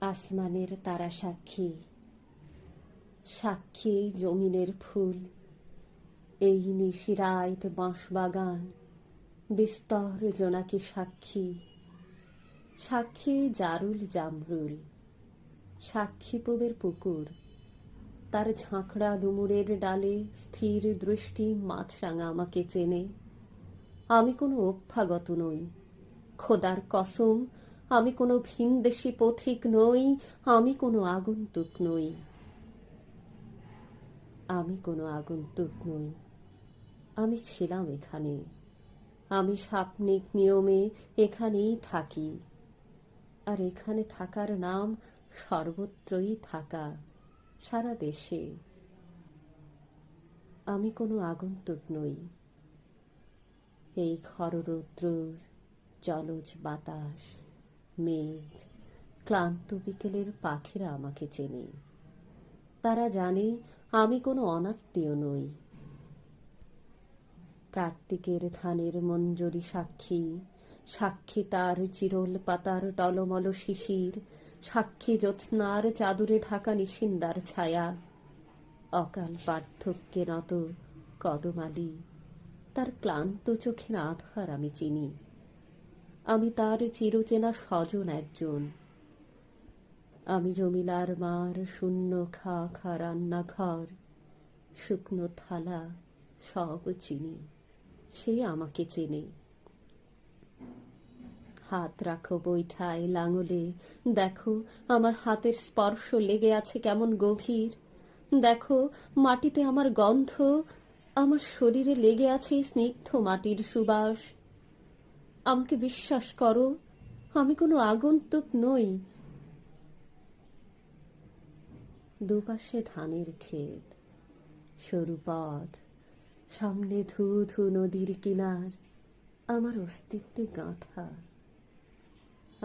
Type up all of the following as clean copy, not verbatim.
আসমানের তারা সাক্ষী, সাক্ষী জমিনের ফুল, এই নিশিরাত বাঁশবাগান বিস্তর জোনাকি সাক্ষী, সাক্ষী জারুল জামরুল, সাক্ষী পুবের পুকুর, তার ঝাঁকড়া ডুমুরের ডালে স্থির দৃষ্টি মাছরাঙা আমাকে চেনে। আমি কোনো অভ্যাগত নই, খোদার কসম, আমি কোনো ভিনদেশী পথিক নই, আমি কোনো আগন্তুক নই, আমি কোনো আগন্তুক নই। আমি ছিলাম এখানে, আমি স্বাপ্নিক নিয়মে এখানেই থাকি, আর এখানে থাকার নাম সর্বত্রই থাকা, সারা দেশে। আমি কোনো আগন্তুক নই। এই খররৌদ্র, জলজ বাতাস, মেঘ, ক্লান্ত বিকেলের পাখিরা আমাকে চেনে। তারা জানে আমি কোনো অনাত্মীয় নই। কার্তিকের ধানের মঞ্জরি সাক্ষী, সাক্ষী তার চিরল পাতার টলমল শিশির, সাক্ষী জ্যোৎস্নার চাদরে ঢাকা নিশিন্দার ছায়া, অকাল পার্থক্যে নত কদমালি, তার ক্লান্ত চোখের আধার আমি চিনি। আমি তার চিরচেনা স্বজন একজন। আমি জমিলার মার শূন্য খা খা রান্নাঘর, শুকনো থালা সব চিনি, সে আমাকে চেনে। হাত রাখো বৈঠায় লাঙলে, দেখো আমার হাতের স্পর্শ লেগে আছে কেমন গভীর, দেখো মাটিতে আমার গন্ধ, আমার শরীরে লেগে আছে স্নিগ্ধ মাটির সুবাস। আমাকে বিশ্বাস করো, আমি কোনো আগন্তুক নই। দুপাশে ধানের ক্ষেত, সরু পথ, সামনে ধু ধু নদীর কিনার, আমার অস্তিত্বে গাঁথা।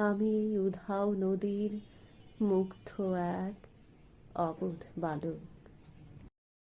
আমি এই উধাও নদীর মুগ্ধ এক অবোধ বালক।